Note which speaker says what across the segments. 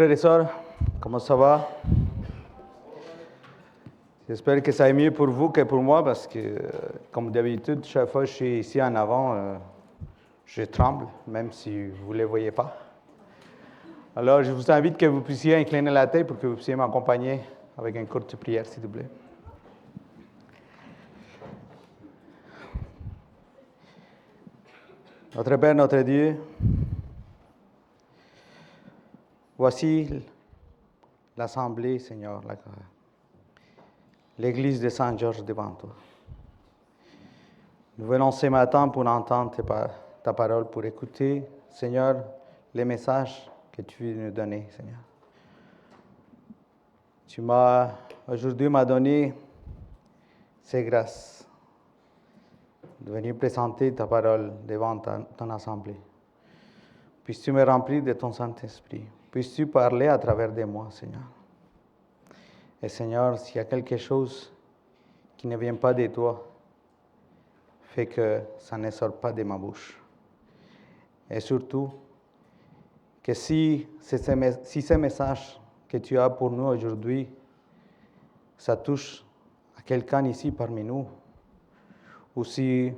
Speaker 1: frères et sœurs, comment ça va? J'espère que ça est mieux pour vous que pour moi parce que, comme d'habitude, chaque fois que je suis ici en avant, je tremble, même si vous ne les voyez pas. Alors, je vous invite que vous puissiez incliner la tête pour que vous puissiez m'accompagner avec une courte prière, s'il vous plaît. Notre Père, notre Dieu, voici l'Assemblée, Seigneur, l'Église de Saint-Georges devant toi. Nous venons ce matin pour entendre ta parole, pour écouter, Seigneur, les messages que tu veux nous donner, Seigneur. Aujourd'hui m'as donné ces grâces de venir présenter ta parole devant ton assemblée. Puisses-tu me remplir de ton Saint-Esprit. Puisses-tu parler à travers de moi, Seigneur. Et Seigneur, s'il y a quelque chose qui ne vient pas de toi, fais que ça ne sorte pas de ma bouche. Et surtout, que si ce message que tu as pour nous aujourd'hui, ça touche à quelqu'un ici parmi nous, ou si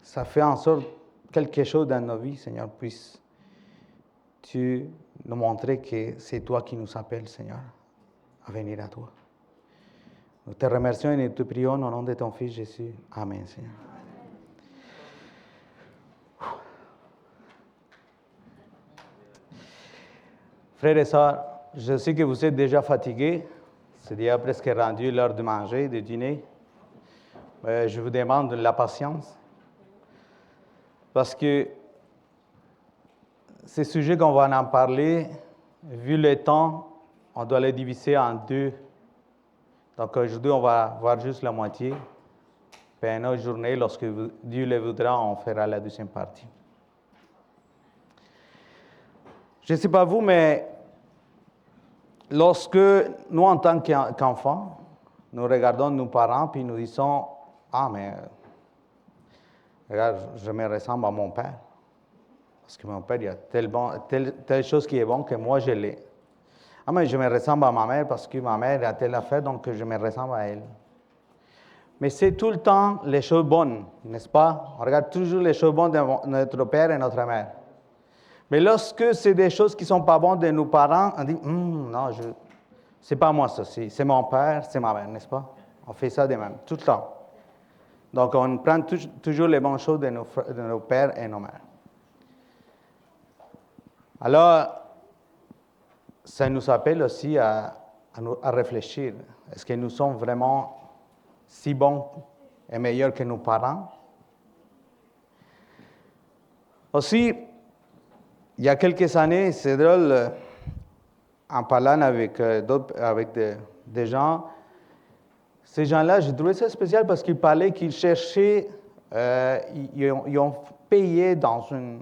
Speaker 1: ça fait en sorte quelque chose dans nos vies, Seigneur, puisses-tu nous montrer que c'est toi qui nous appelles, Seigneur, à venir à toi. Nous te remercions et nous te prions au nom de ton Fils Jésus. Amen, Seigneur. Frères et sœurs, je sais que vous êtes déjà fatigués. C'est déjà presque rendu l'heure de manger, de dîner. Je vous demande de la patience. Parce que ce sujet qu'on va en parler, vu le temps, on doit le diviser en deux. Donc aujourd'hui, on va voir juste la moitié. Puis une autre journée, lorsque Dieu le voudra, on fera la deuxième partie. Je ne sais pas vous, mais lorsque nous, en tant qu'enfants, nous regardons nos parents, puis nous disons, « Ah, mais regarde, je me ressemble à mon père. Parce que mon père, il y a telle chose qui est bonne que moi, je l'ai. Ah, mais je me ressemble à ma mère parce que ma mère a telle affaire, donc je me ressemble à elle. » Mais c'est tout le temps les choses bonnes, n'est-ce pas? On regarde toujours les choses bonnes de notre père et notre mère. Mais lorsque c'est des choses qui ne sont pas bonnes de nos parents, on dit, non, c'est pas moi ça, c'est mon père, c'est ma mère, n'est-ce pas? On fait ça de même, tout le temps. Donc, on prend toujours les bonnes choses de nos pères et nos mères. Alors, ça nous appelle aussi à réfléchir. Est-ce que nous sommes vraiment si bons et meilleurs que nos parents? Aussi, il y a quelques années, c'est drôle, en parlant avec des gens, ces gens-là, j'ai trouvé ça spécial parce qu'ils parlaient qu'ils cherchaient, ils ont payé dans une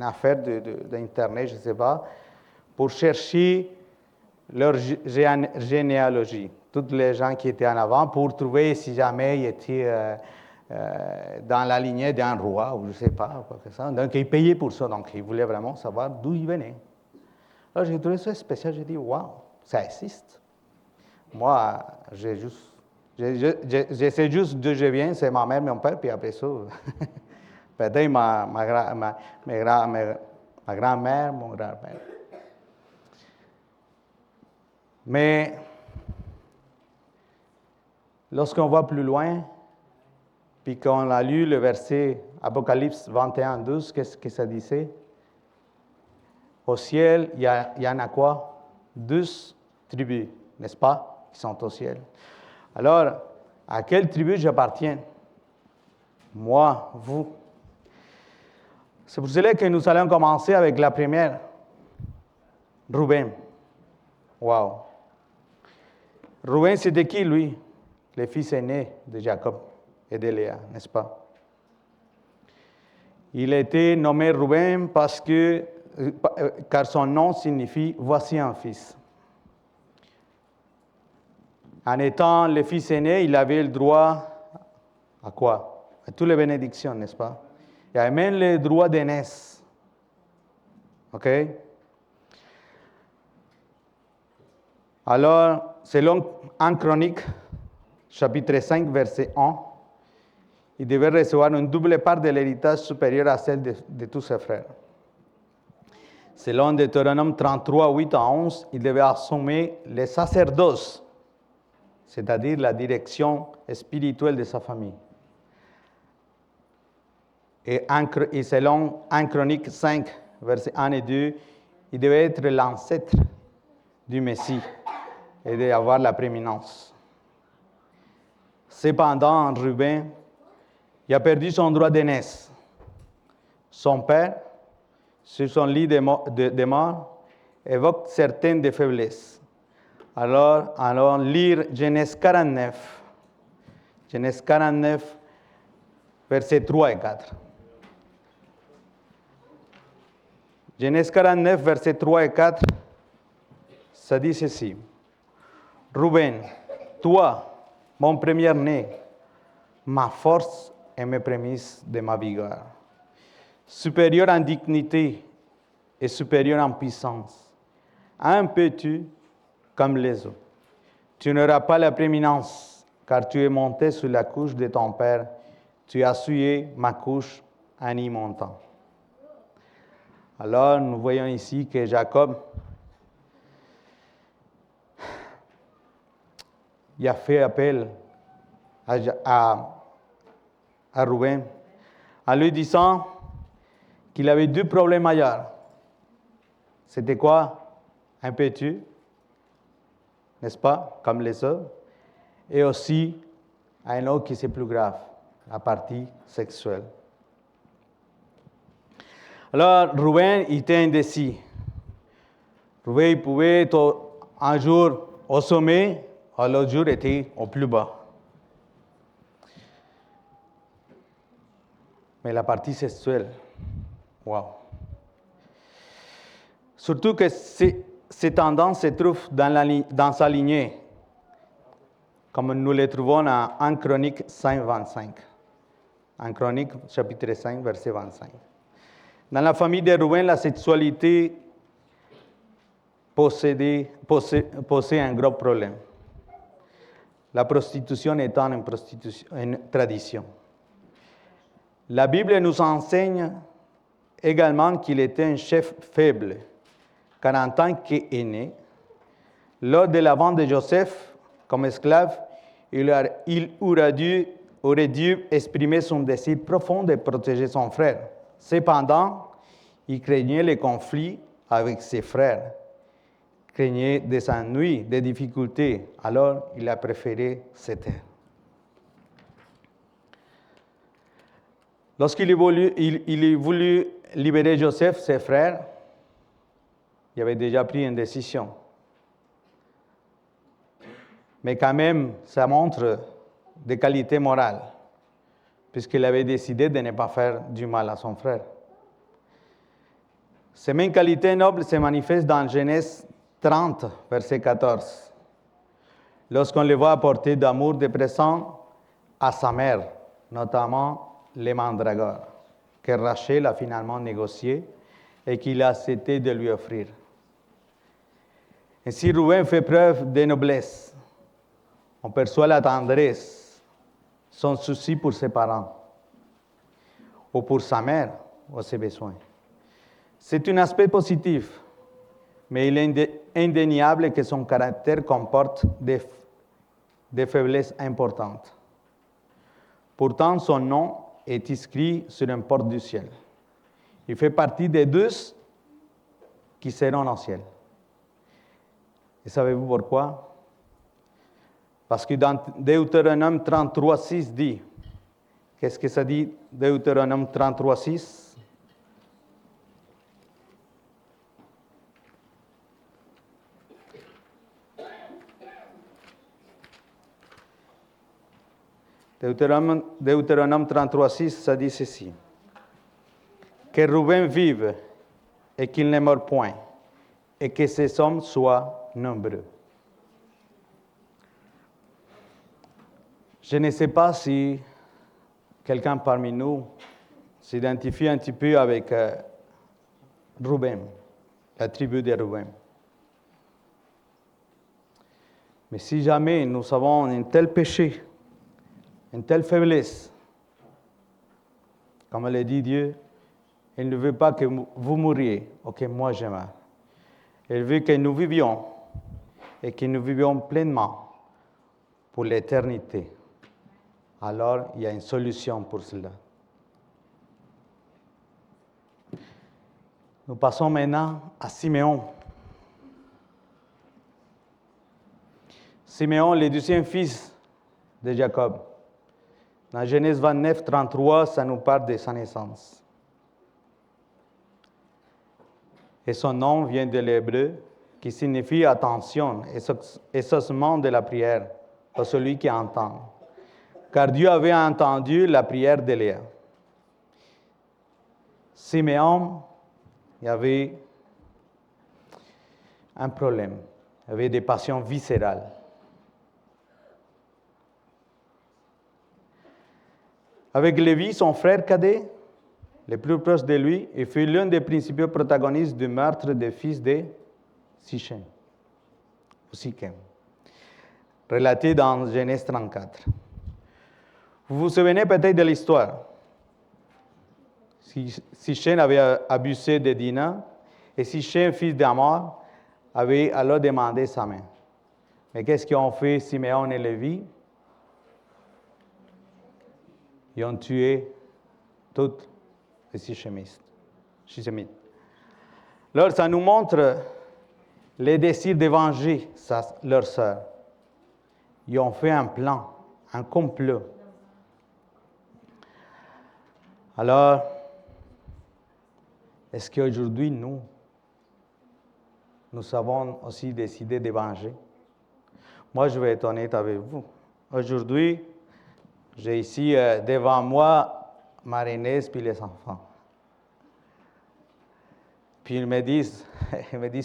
Speaker 1: affaire d'Internet, je ne sais pas, pour chercher leur généalogie. Toutes les gens qui étaient en avant, pour trouver si jamais ils étaient dans la lignée d'un roi, ou je ne sais pas, quoi que ça. Donc, ils payaient pour ça, donc ils voulaient vraiment savoir d'où ils venaient. Alors, j'ai trouvé ça spécial, j'ai dit, waouh, ça existe. Moi, je sais juste d'où je viens, c'est ma mère, mon père, puis après ça, peut-être ma grand-mère, mon grand-père. Mais, lorsqu'on va plus loin, puis qu'on a lu le verset Apocalypse 21, 12, qu'est-ce que ça disait? Au ciel, il y en a quoi? 12 tribus, n'est-ce pas, qui sont au ciel. Alors, à quelle tribu j'appartiens? Moi, vous. C'est pour cela que nous allons commencer avec la première. Rouben. Wow. Rouben, c'était qui, lui? Le fils aîné de Jacob et de Léa, n'est-ce pas? Il a été nommé Rouben car son nom signifie « voici un fils ». En étant le fils aîné, il avait le droit à quoi? À toutes les bénédictions, n'est-ce pas? Il avait même le droit d'aînesse. OK? Alors, selon 1 Chronique, chapitre 5, verset 1, il devait recevoir une double part de l'héritage supérieur à celle de tous ses frères. Selon Deutéronome 33, 8 à 11, il devait assumer le sacerdoce, c'est-à-dire la direction spirituelle de sa famille. Et selon 1 Chronique 5, versets 1 et 2, il devait être l'ancêtre du Messie et d'avoir la prééminence. Cependant, Ruben, il a perdu son droit d'aînesse. Son père, sur son lit de mort, évoque certaines des faiblesses. Alors, allons lire Genèse 49. Genèse 49, versets 3 et 4. Genèse 49, versets 3 et 4, ça dit ceci. Ruben, toi, mon premier-né, ma force et mes prémices de ma vigueur, supérieur en dignité et supérieur en puissance, un peu-tu comme les autres. Tu n'auras pas la prééminence, car tu es monté sur la couche de ton père, tu as souillé ma couche en y montant. Alors, nous voyons ici que Jacob il a fait appel à Ruben en lui disant qu'il avait deux problèmes ailleurs. C'était quoi? Un pétu, n'est-ce pas, comme les autres, et aussi un autre qui c'est plus grave, la partie sexuelle. Alors, Ruben, il était indécis. Ruben, il pouvait être un jour au sommet, et l'autre jour était au plus bas. Mais la partie sexuelle, wow. Surtout que ces tendances se trouvent dans sa lignée, comme nous les trouvons en 1 Chronique 5, 25. 1 Chronique, chapitre 5, verset 25. Dans la famille de Ruben, la sexualité possédait un gros problème. La prostitution étant une tradition. La Bible nous enseigne également qu'il était un chef faible, car en tant qu'aîné, lors de la vente de Joseph comme esclave, il aurait dû exprimer son désir profond de protéger son frère. Cependant, il craignait les conflits avec ses frères, craignait des ennuis, des difficultés, alors il a préféré se taire. Lorsqu'il a voulu libérer Joseph, ses frères, il avait déjà pris une décision. Mais quand même, ça montre des qualités morales, puisqu'il avait décidé de ne pas faire du mal à son frère. Ces mêmes qualités nobles se manifestent dans Genèse 30, verset 14. Lorsqu'on le voit apporter d'amour des présents à sa mère, notamment les mandragores, que Rachel a finalement négocié et qu'il a accepté de lui offrir. Ainsi, Ruben fait preuve de noblesse. On perçoit la tendresse, son souci pour ses parents, ou pour sa mère, ou ses besoins. C'est un aspect positif, mais il est indéniable que son caractère comporte des faiblesses importantes. Pourtant, son nom est inscrit sur une porte du ciel. Il fait partie des 12 qui seront au ciel. Et savez-vous pourquoi? Parce que dans Deutéronome 33, 6 dit, qu'est-ce que ça dit, Deutéronome 33, 6? Deutéronome 33, 6, ça dit ceci. Que Ruben vive et qu'il ne meure point, et que ses hommes soient nombreux. Je ne sais pas si quelqu'un parmi nous s'identifie un petit peu avec Ruben, la tribu de Ruben. Mais si jamais nous avons un tel péché, une telle faiblesse, comme le dit Dieu, il ne veut pas que vous mouriez, ok, moi je meurs. Il veut que nous vivions et que nous vivions pleinement pour l'éternité. Alors, il y a une solution pour cela. Nous passons maintenant à Siméon. Siméon, le deuxième fils de Jacob. Dans Genèse 29, 33, ça nous parle de sa naissance. Et son nom vient de l'hébreu, qui signifie attention, exaucement de la prière, pour celui qui entend. Car Dieu avait entendu la prière d'Élia. Siméon, il y avait un problème, il y avait des passions viscérales. Avec Lévi, son frère cadet, le plus proche de lui, il fut l'un des principaux protagonistes du meurtre des fils de Sichem, ou Sichem, relaté dans Genèse 34. Vous vous souvenez peut-être de l'histoire. Sichem avait abusé de Dina, et Sichem, fils d'Amor, avait alors demandé sa main. Mais qu'est-ce qu'ont fait Siméon et Lévi? Ils ont tué tous les Sichemites. Alors, ça nous montre les désirs de venger leur sœur. Ils ont fait un plan, un complot. Alors, est-ce qu'aujourd'hui, nous avons aussi décidé de venger? Moi, je vais être honnête avec vous. Aujourd'hui, j'ai ici devant moi Marie-Inès puis les enfants. Puis ils me disent,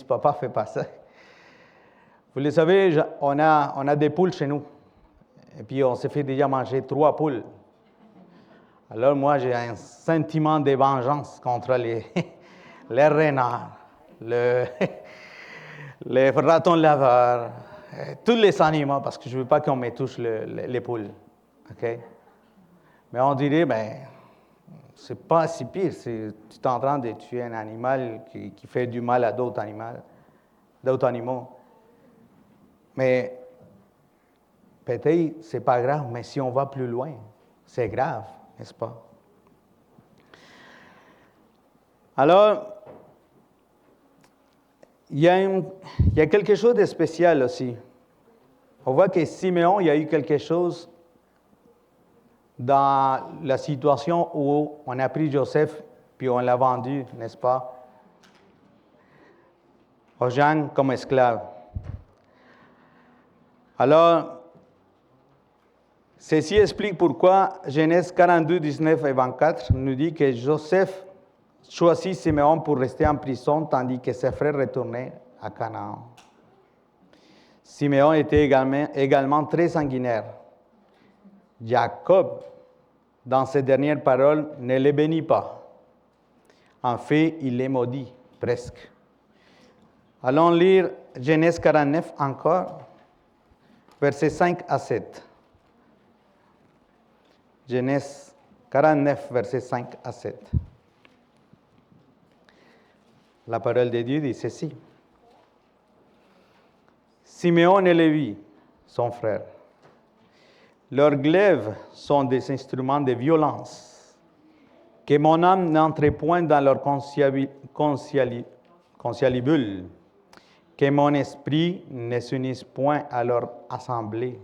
Speaker 1: papa, fais pas ça. Vous le savez, on a des poules chez nous. Et puis on s'est fait déjà manger 3 poules. Alors moi, j'ai un sentiment de vengeance contre les renards, les ratons laveurs, tous les animaux, parce que je ne veux pas qu'on me touche les poules. Okay? Mais on dirait, c'est pas si pire. Tu es en train de tuer un animal qui fait du mal à d'autres animaux. Mais peut-être c'est pas grave, mais si on va plus loin, c'est grave, n'est-ce pas? Alors, il y a quelque chose de spécial aussi. On voit que Siméon, il y a eu quelque chose dans la situation où on a pris Joseph puis on l'a vendu, n'est-ce pas, aux gens comme esclave. Alors, ceci explique pourquoi Genèse 42, 19 et 24 nous dit que Joseph choisit Siméon pour rester en prison tandis que ses frères retournaient à Canaan. Siméon était également très sanguinaire. Jacob, dans ses dernières paroles, ne les bénit pas. En fait, il les maudit, presque. Allons lire Genèse 49 encore, versets 5 à 7. Genèse 49, versets 5 à 7. La parole de Dieu dit ceci. Siméon et Lévi, son frère, leurs glaives sont des instruments de violence. Que mon âme n'entre point dans leur conciliabule. Que mon esprit ne s'unisse point à leur assemblée.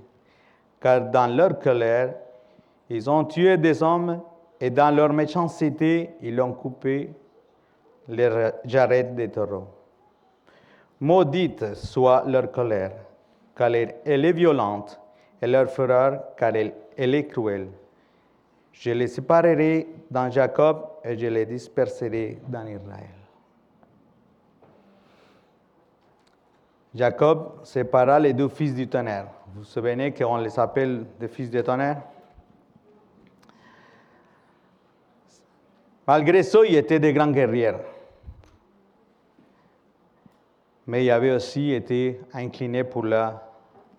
Speaker 1: Car dans leur colère, ils ont tué des hommes et dans leur méchanceté, ils ont coupé les jarrets des taureaux. Maudite soit leur colère, car elle est violente, et leur fureur, car elle est cruelle. Je les séparerai dans Jacob et je les disperserai dans Israël. Jacob sépara les 2 fils du tonnerre. Vous vous souvenez qu'on les appelle des fils du tonnerre? Malgré ça, ils étaient des grands guerriers. Mais ils avaient aussi été inclinés pour la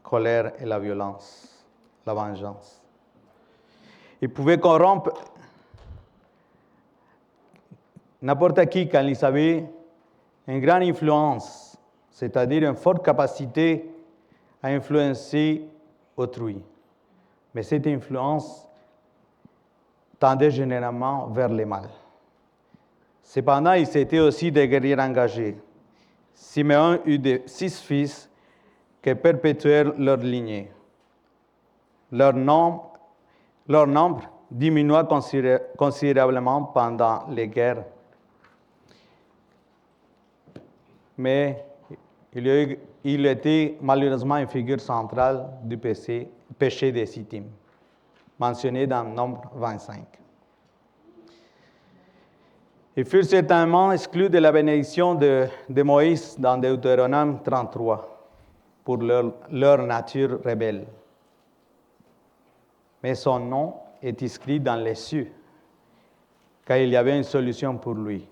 Speaker 1: colère et la violence, la vengeance. Il pouvait corrompre n'importe qui quand il avait une grande influence, c'est-à-dire une forte capacité à influencer autrui. Mais cette influence tendait généralement vers le mal. Cependant, ils étaient aussi des guerriers engagés. Siméon eut 6 fils qui perpétuèrent leur lignée. Leur nombre diminua considérablement pendant les guerres. Mais il était malheureusement une figure centrale du péché des Sittim, mentionné dans Nombre 25. Ils furent certainement exclus de la bénédiction de Moïse dans Deutéronome 33 pour leur nature rebelle. Mais son nom est inscrit dans les cieux, car il y avait une solution pour lui.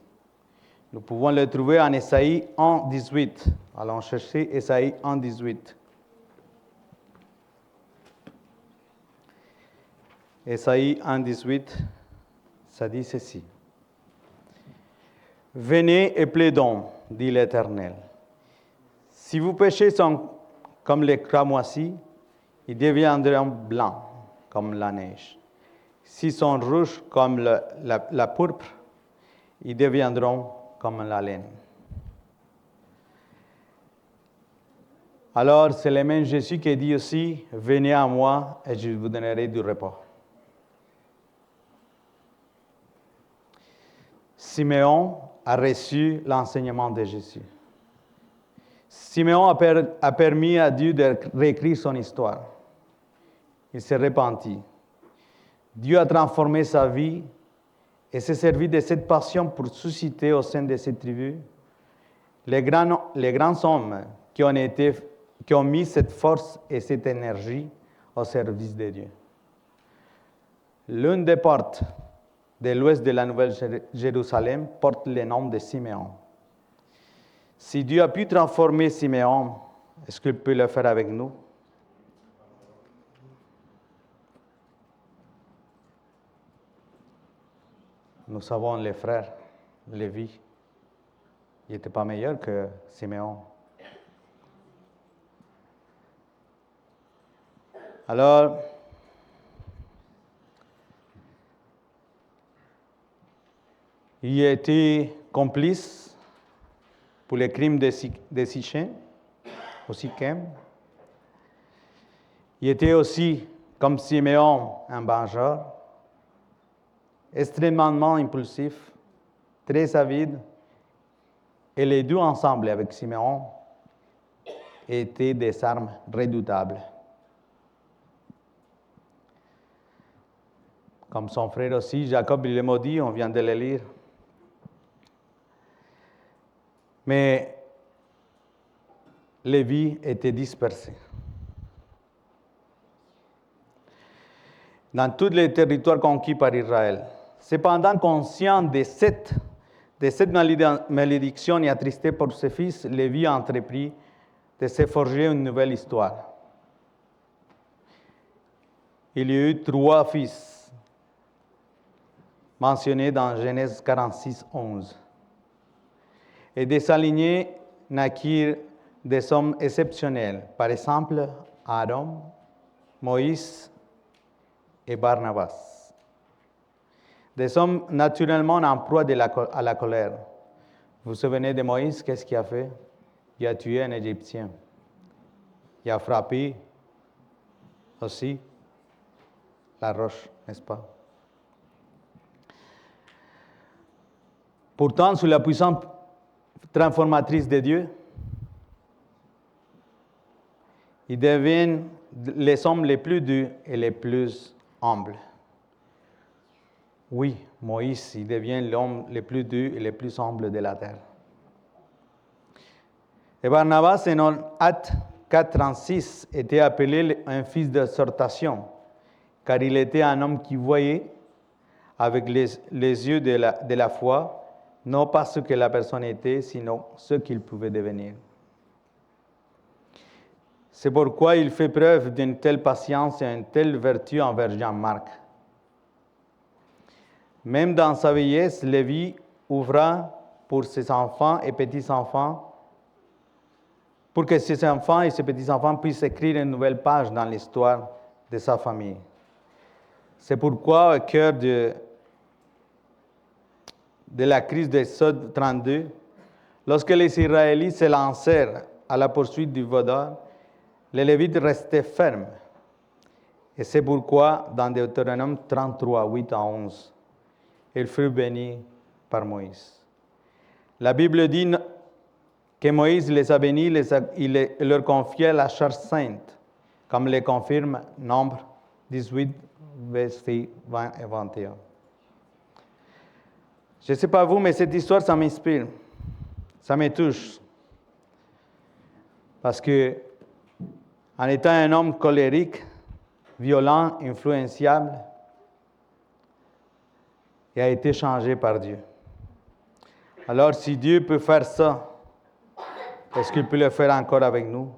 Speaker 1: Nous pouvons le trouver en Ésaïe 1, 18. Allons chercher Ésaïe 1, 18. Ésaïe 1, 18, ça dit ceci. « Venez et plaidons, dit l'Éternel. Si vos péchés sont comme les cramoisis, ils deviendront blancs comme la neige. S'ils sont rouges comme la pourpre, ils deviendront comme la laine. » Alors, c'est le même Jésus qui dit aussi, « Venez à moi et je vous donnerai du repos. » Siméon a reçu l'enseignement de Jésus. Siméon a permis à Dieu de réécrire son histoire. Il s'est repenti. Dieu a transformé sa vie et s'est servi de cette passion pour susciter au sein de cette tribu les grands hommes qui ont mis cette force et cette énergie au service de Dieu. L'une des portes de l'ouest de la Nouvelle-Jérusalem porte le nom de Siméon. Si Dieu a pu transformer Siméon, est-ce qu'il peut le faire avec nous? Nous savons les frères, Lévi, il n'était pas meilleur que Siméon. Alors, il a été complice pour les crimes de Sichem, au Sichem. Il était aussi, comme Siméon, un vengeur, extrêmement impulsif, très avide, et les deux ensemble avec Siméon étaient des armes redoutables. Comme son frère aussi, Jacob, il est maudit, on vient de le lire. Mais Lévi était dispersé. Dans tous les territoires conquis par Israël. Cependant, conscient de cette malédiction et attristé pour ses fils, Lévi a entrepris de se forger une nouvelle histoire. Il y a eu 3 fils, mentionnés dans Genèse 46, 11. Et de sa lignée naquirent des hommes exceptionnels, par exemple Aaron, Moïse et Barnabas. Des hommes naturellement en proie à la colère. Vous vous souvenez de Moïse, qu'est-ce qu'il a fait? Il a tué un Égyptien. Il a frappé aussi la roche, n'est-ce pas? Pourtant, sous la puissance transformatrice de Dieu, ils deviennent les hommes les plus durs et les plus humbles. Oui, Moïse, il devient l'homme le plus dur et le plus humble de la terre. Et Barnabas, en Actes 4:36, était appelé un fils d'exhortation, car il était un homme qui voyait avec les yeux de la foi, non pas ce que la personne était, sinon ce qu'il pouvait devenir. C'est pourquoi il fait preuve d'une telle patience et une telle vertu envers Jean-Marc. Même dans sa vieillesse, Lévi ouvra pour ses enfants et petits-enfants, pour que ses enfants et ses petits-enfants puissent écrire une nouvelle page dans l'histoire de sa famille. C'est pourquoi, au cœur de la crise d'Exode 32, lorsque les Israélites se lancèrent à la poursuite du voleur, les Lévites restaient fermes. Et c'est pourquoi, dans Deutéronome 33, 8 à 11, ils furent bénis par Moïse. La Bible dit que Moïse les a bénis, il leur confiait la charge sainte, comme le confirme Nombre 18, versets 20 et 21. Je ne sais pas vous, mais cette histoire, ça m'inspire. Ça me touche. Parce que, en étant un homme colérique, violent, influenciable, il a été changé par Dieu. Alors, si Dieu peut faire ça, est-ce qu'il peut le faire encore avec nous?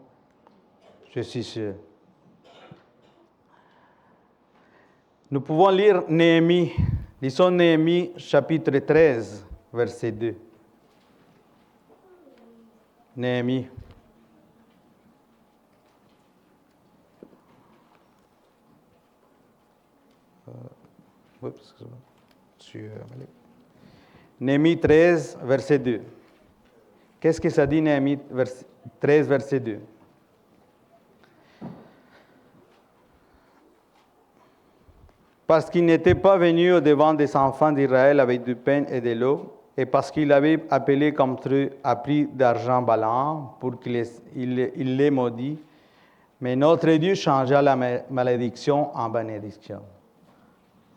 Speaker 1: Je suis sûr. Nous pouvons lire Néhémie. Lisons Néhémie, chapitre 13, verset 2. Néhémie. Néhémie 13, verset 2. Qu'est-ce que ça dit, Néhémie 13, verset 2? Parce qu'il n'était pas venu au-devant des enfants d'Israël avec du pain et de l'eau, et parce qu'il avait appelé contre eux à prix d'argent Balaam pour qu'il les maudit, mais notre Dieu changea la malédiction en bénédiction.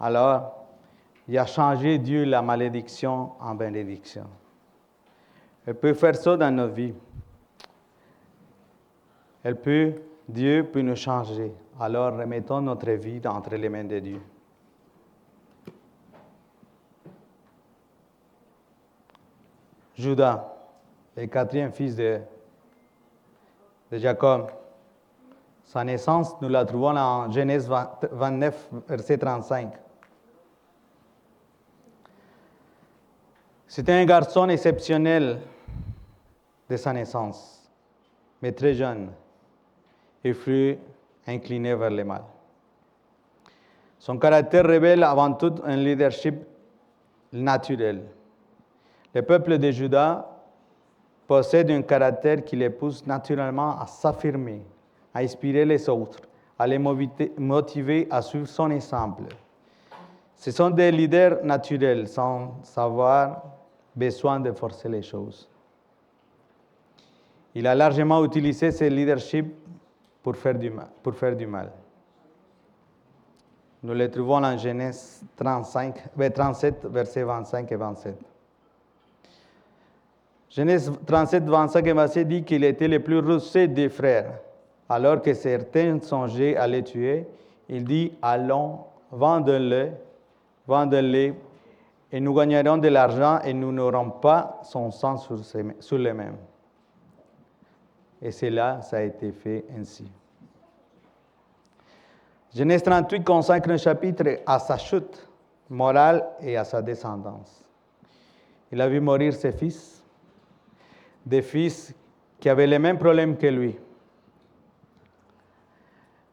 Speaker 1: Alors, il a changé Dieu la malédiction en bénédiction. Il peut faire ça dans nos vies. Dieu peut nous changer. Alors, remettons notre vie entre les mains de Dieu. Judas, le quatrième fils de Jacob. Sa naissance, nous la trouvons en Genèse 29, verset 35. C'était un garçon exceptionnel de sa naissance, mais très jeune. Il fut incliné vers le mal. Son caractère révèle avant tout un leadership naturel. Le peuple de Juda possède un caractère qui les pousse naturellement à s'affirmer, à inspirer les autres, à les motiver à suivre son exemple. Ce sont des leaders naturels, sans savoir besoin de forcer les choses. Il a largement utilisé ce leadership pour faire du mal. Nous le trouvons en Genèse 37, versets 25 et 27. Genèse 37, 25 et 27 dit qu'il était le plus rusé des frères. Alors que certains songeaient à le tuer, il dit, allons, vendons-le, et nous gagnerons de l'argent et nous n'aurons pas son sang sur les mêmes. Et cela, ça a été fait ainsi. Genèse 38 consacre un chapitre à sa chute morale et à sa descendance. Il a vu mourir ses fils, des fils qui avaient les mêmes problèmes que lui,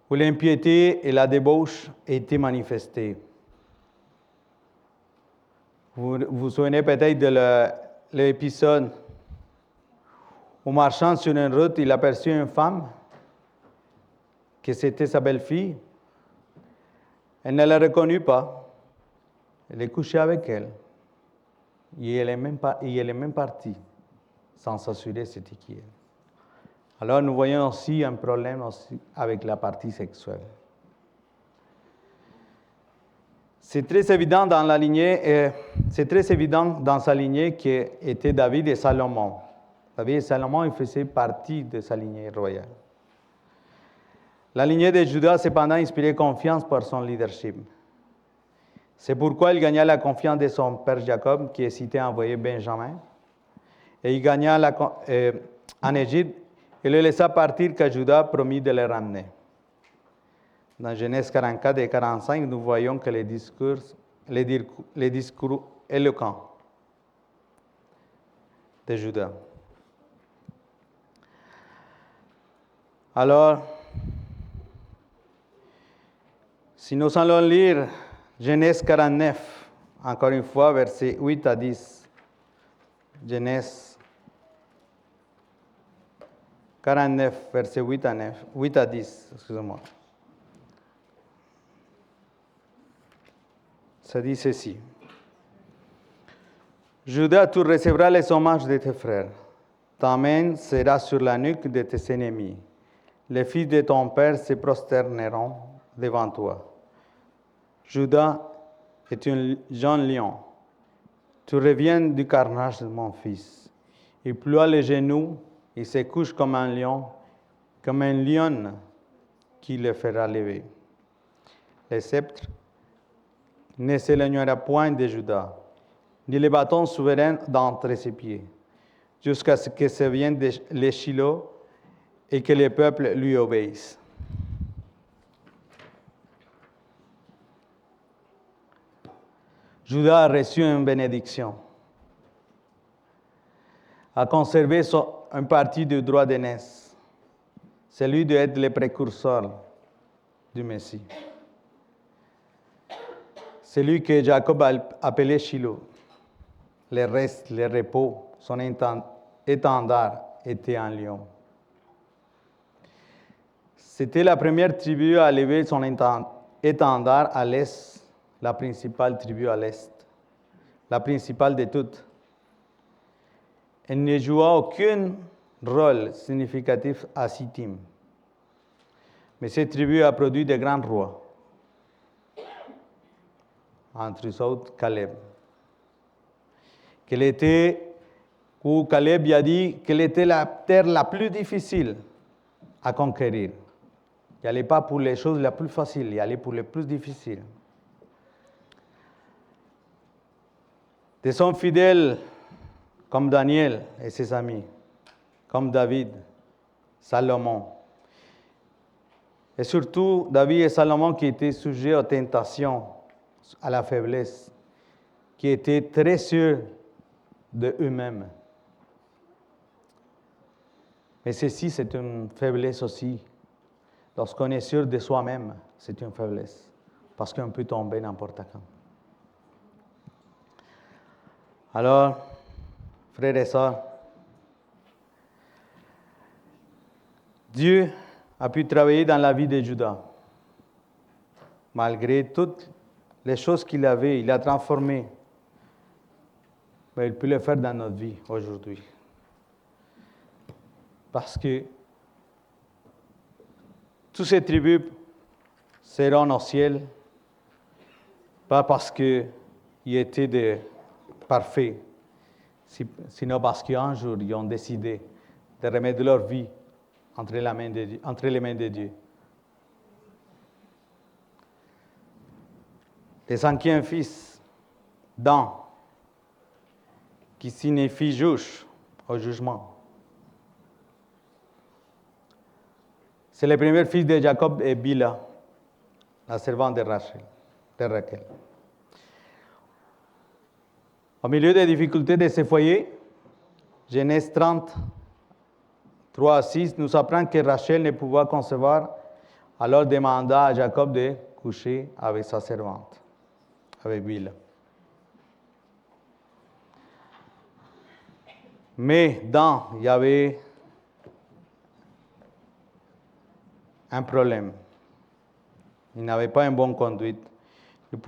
Speaker 1: où l'impiété et la débauche étaient manifestées. Vous vous souvenez peut-être de l'épisode où, marchant sur une route, il aperçut une femme, que c'était sa belle-fille. Elle ne la reconnut pas. Il est couché avec elle. Et elle est même partie sans s'assurer c'était qui elle. Alors nous voyons aussi un problème aussi avec la partie sexuelle. C'est très évident dans sa lignée qui était David et Salomon. David et Salomon, ils faisaient partie de sa lignée royale. La lignée de Judas, cependant, inspirait confiance par son leadership. C'est pourquoi il gagna la confiance de son père Jacob, qui hésitait à envoyer Benjamin. Et il gagna en Égypte, et le laissa partir quand Judas promit de le ramener. Dans Genèse 44 et 45, nous voyons que les discours éloquents de Judas. Alors, si nous allons lire Genèse 49, encore une fois, versets 8 à 10. Genèse 49, versets 8 à 10, excusez-moi. Ça dit ceci. Judas, tu recevras les hommages de tes frères. Ta main sera sur la nuque de tes ennemis. Les fils de ton père se prosterneront devant toi. Judas est un jeune lion. Tu reviens du carnage de mon fils. Il ploie les genoux, il se couche comme un lion qui le fera lever. Le sceptre ne s'éloignera point de Judas, ni le bâton souverain d'entre ses pieds, jusqu'à ce que se vienne les Shiloh et que le peuple lui obéisse. Judas a reçu une bénédiction, a conservé un parti du droit d'aînesse, celui d'être le précurseur du Messie. Celui que Jacob a appelé Shiloh, le reste, le repos, son étendard était un lion. C'était la première tribu à lever son étendard à l'est, la principale tribu à l'est, la principale de toutes. Elle ne joua aucun rôle significatif à Sittim. Mais cette tribu a produit de grands rois. Entre autres, Caleb. Caleb a dit qu'elle était la terre la plus difficile à conquérir. Il n'allait pas pour les choses les plus faciles, il allait pour les plus difficiles. Des hommes fidèles comme Daniel et ses amis, comme David, Salomon. Et surtout, David et Salomon qui étaient sujets aux tentations, à la faiblesse, qui étaient très sûrs d'eux-mêmes. Mais ceci, c'est une faiblesse aussi. Lorsqu'on est sûr de soi-même, c'est une faiblesse, parce qu'on peut tomber n'importe quand. Alors, frères et sœurs, Dieu a pu travailler dans la vie de Judas. Malgré toutes les choses qu'il avait, il a transformé. Mais il peut le faire dans notre vie aujourd'hui. Parce que toutes ces tribus seront au ciel, pas parce qu'ils étaient parfaits, sinon parce qu'un jour, ils ont décidé de remettre leur vie entre les mains de Dieu. Le cinquième fils, Dan, qui signifie juge au jugement. C'est le premier fils de Jacob et Bila, la servante de Rachel. Au milieu des difficultés de ce foyer, Genèse 30, 3 à 6, nous apprend que Rachel ne pouvait concevoir, alors demanda à Jacob de coucher avec sa servante, avec Bila. Mais il y avait un problème. Il n'avait pas une bonne conduite. Nous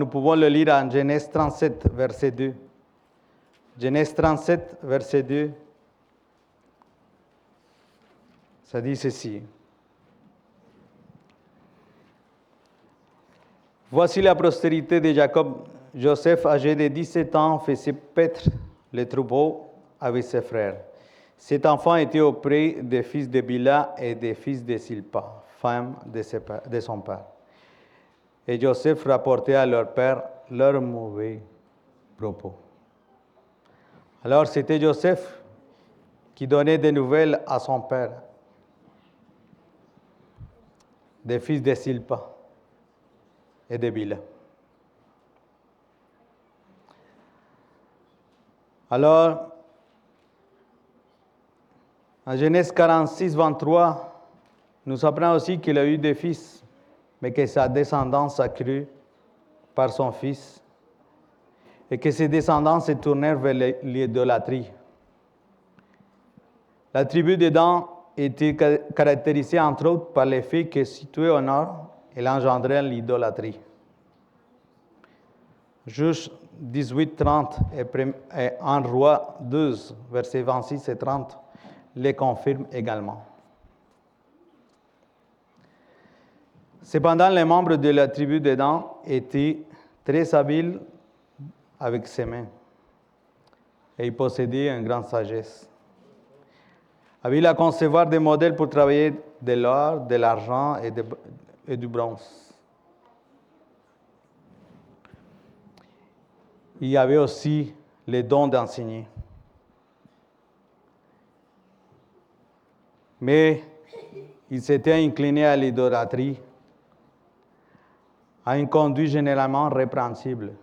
Speaker 1: pouvons le lire en Genèse 37, verset 2. Genèse 37, verset 2. Ça dit ceci. Voici la postérité de Jacob. Joseph, âgé de 17 ans, faisait paître les troupeaux avec ses frères. Cet enfant était auprès des fils de Bila et des fils de Silpa, femme de son père. Et Joseph rapportait à leur père leurs mauvais propos. Alors c'était Joseph qui donnait des nouvelles à son père, des fils de Silpa et de Bila. Alors, en Genèse 46, 23, nous apprenons aussi qu'il a eu des fils, mais que sa descendance a cru par son fils et que ses descendants se tournèrent vers l'idolâtrie. La tribu de Dan était caractérisée entre autres par le fait que située au nord, elle engendrait l'idolâtrie. Juge 18, 30 et 1 Roi 12, versets 26 et 30, les confirment également. Cependant, les membres de la tribu de Dan étaient très habiles avec ses mains et ils possédaient une grande sagesse. Habiles à concevoir des modèles pour travailler de l'or, de l'argent et du bronze. Il y avait aussi le don d'enseigner. Mais ils s'étaient inclinés à l'idolâtrie, à une conduite généralement répréhensible.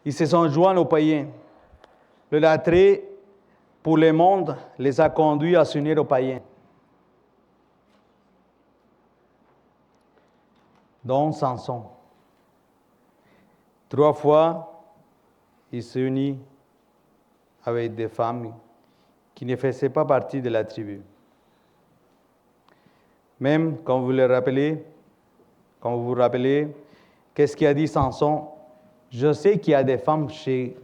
Speaker 1: Ils se sont joints aux païens. L'idolâtrie pour le monde les a conduits à s'unir aux païens. Dont Samson. 3 fois, il s'est uni avec des femmes qui ne faisaient pas partie de la tribu. Même, quand vous vous rappelez, qu'est-ce qu'a dit Samson? Je sais qu'il y a des femmes chez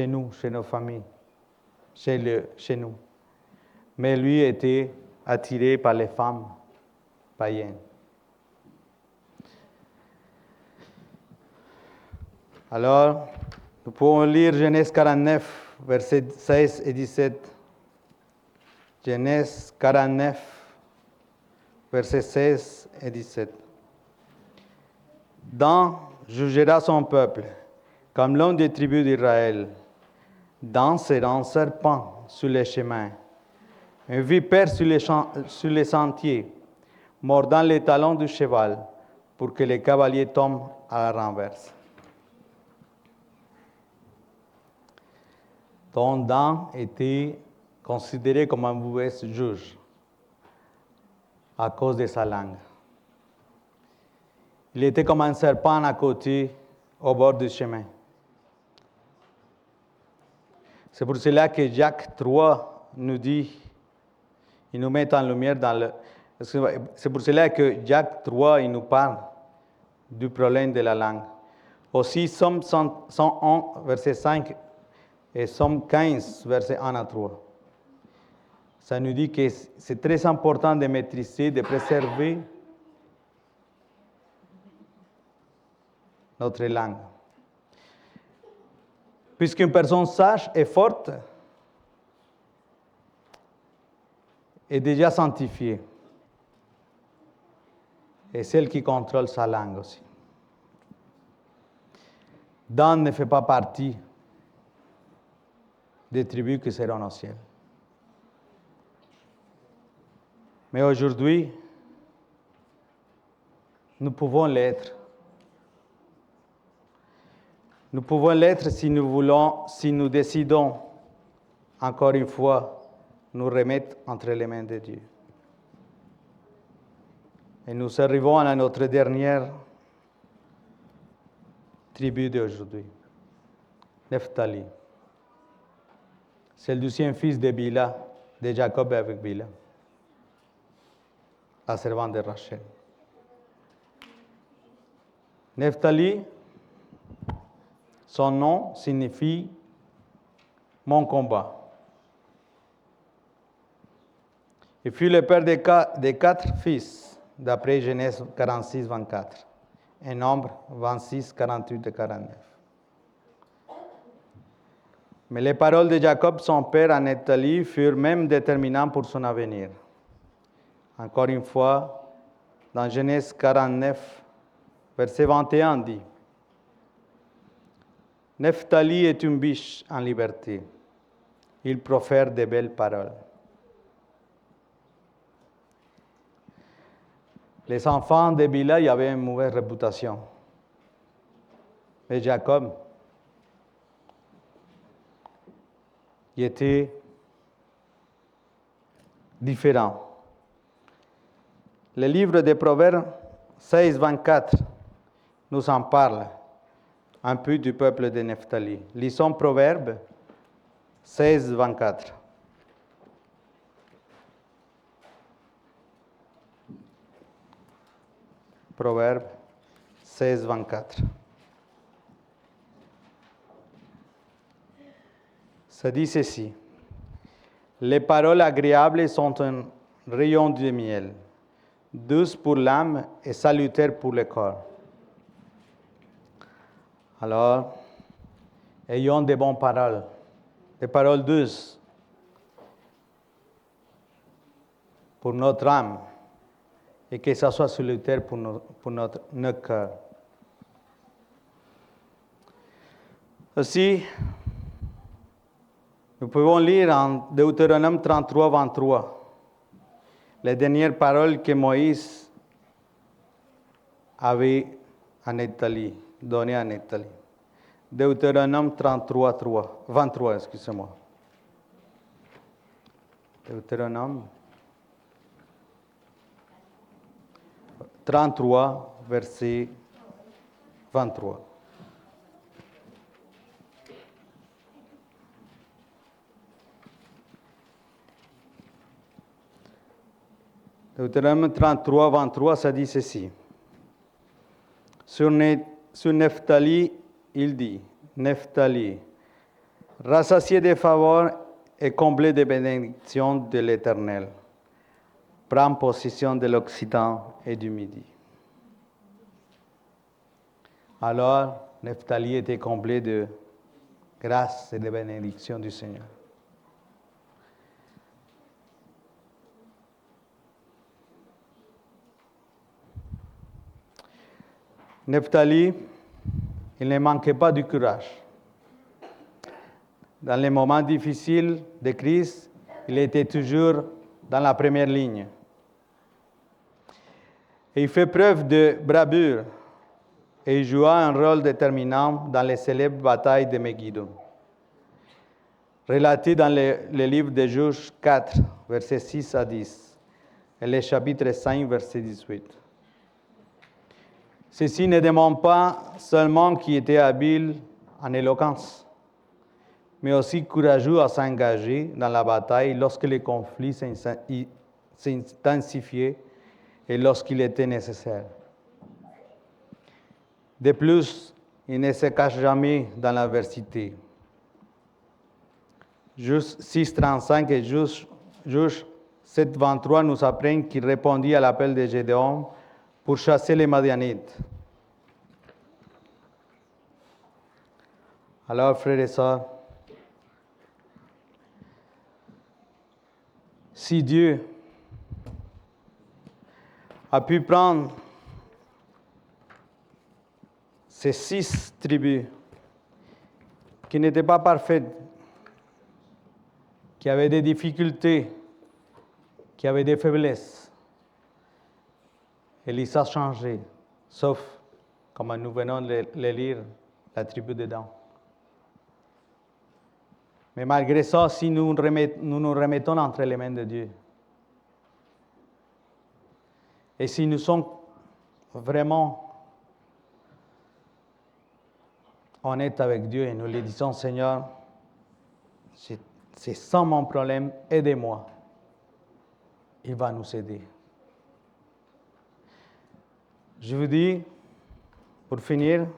Speaker 1: nous, chez nos familles, chez nous. Mais lui était attiré par les femmes païennes. Alors, nous pouvons lire Genèse 49, versets 16 et 17. Genèse 49, versets 16 et 17. Dan jugera son peuple comme l'un des tribus d'Israël. Dan sera un serpent sur les chemins, un vipère sur les sentiers, mordant les talons du cheval pour que les cavaliers tombent à la renverse. Donc Dan était considéré comme un mauvais juge à cause de sa langue. Il était comme un serpent à côté, au bord du chemin. C'est pour cela que Jacques 3 nous dit, il nous met en lumière c'est pour cela que Jacques 3, il nous parle du problème de la langue. Aussi, Somme 101, verset 5 et Somme 15, verset 1 à 3. Ça nous dit que c'est très important de maîtriser, de préserver notre langue. Puisqu'une personne sage et forte est déjà sanctifiée. Et celle qui contrôle sa langue aussi. Dan ne fait pas partie des tribus qui seront au ciel. Mais aujourd'hui, nous pouvons l'être. Nous pouvons l'être si nous décidons, encore une fois, nous remettre entre les mains de Dieu. Et nous arrivons à notre dernière tribu d'aujourd'hui, Nephtali. C'est le 12e fils de Bila, de Jacob avec Bila, la servante de Rachel. Nephtali, son nom signifie « mon combat ». Il fut le père des 4 fils, d'après Genèse 46, 24, et Nombre 26, 48 et 49. Mais les paroles de Jacob, son père, à Nephtali, furent même déterminantes pour son avenir. Encore une fois, dans Genèse 49, verset 21 dit, « Nephtali est une biche en liberté. il profère de belles paroles. Les enfants de Bila, y avaient une mauvaise réputation. Mais Jacob, il était différent. Le livre des Proverbes 16, 24 nous en parle un peu du peuple de Nephtali. Lisons Proverbes 16, 24. Proverbes 16, 24. Ça dit ceci. Les paroles agréables sont un rayon de miel, douces pour l'âme et salutaires pour le corps. Alors, ayons des bonnes paroles, des paroles douces pour notre âme et que ça soit salutaire pour notre cœur. Aussi, nous pouvons lire en Deutéronome 33, 23, les dernières paroles que Moïse avait à Nephtali, données à Nephtali. Deutéronome 33, 23, excusez-moi. Deutéronome 33, verset 23. Deutéronome 33, 23, ça dit ceci. Sur Nephtali, il dit, Nephtali, rassasié de faveurs et comblé de bénédictions de l'Éternel, prend possession de l'Occident et du Midi. Alors, Nephtali était comblé de grâce et de bénédictions du Seigneur. Nephtali, il ne manquait pas du courage. Dans les moments difficiles de crise, il était toujours dans la première ligne. Et il fait preuve de bravoure et il joua un rôle déterminant dans les célèbres batailles de Megiddo, relatées dans le livre de Juges 4, versets 6 à 10, et le chapitre 5, verset 18. Ceci ne demande pas seulement qu'il était habile en éloquence, mais aussi courageux à s'engager dans la bataille lorsque les conflits s'intensifiaient et lorsqu'il était nécessaire. De plus, il ne se cache jamais dans l'adversité. Juges 6.35 et Juges 7.23 nous apprennent qu'il répondit à l'appel de Gédéon pour chasser les Madianites. Alors, frères et sœurs, si Dieu a pu prendre ces 6 tribus qui n'étaient pas parfaites, qui avaient des difficultés, qui avaient des faiblesses, et les a changés, sauf, comme nous venons de le lire, la tribu de Dan. Mais malgré ça, si nous nous remettons entre les mains de Dieu, et si nous sommes vraiment honnêtes avec Dieu et nous lui disons, Seigneur, c'est ça mon problème, aidez-moi, il va nous aider. Je vous dis, pour finir,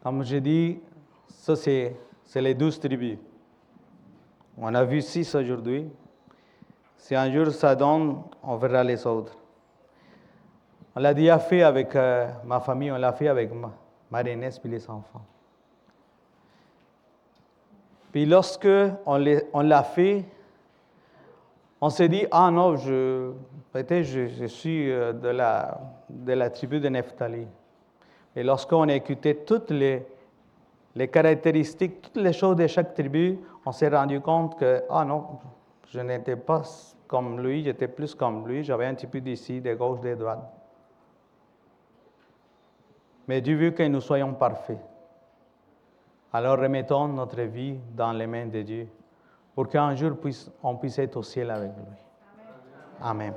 Speaker 1: comme je dis, ça c'est les 12 tribus. On a vu 6 aujourd'hui. Si un jour ça donne, on verra les autres. On l'a déjà fait avec ma famille, on l'a fait avec Marie-Inès et les enfants. Puis lorsque on l'a fait, on s'est dit, ah non, peut-être je suis de la tribu de Nephtali. Et lorsqu'on a écouté toutes les les caractéristiques, toutes les choses de chaque tribu, on s'est rendu compte que, ah non, je n'étais pas comme lui, j'étais plus comme lui, j'avais un petit peu d'ici, de gauche, de droite. Mais Dieu veut que nous soyons parfaits. Alors remettons notre vie dans les mains de Dieu pour qu'un jour on puisse être au ciel avec lui. Amen.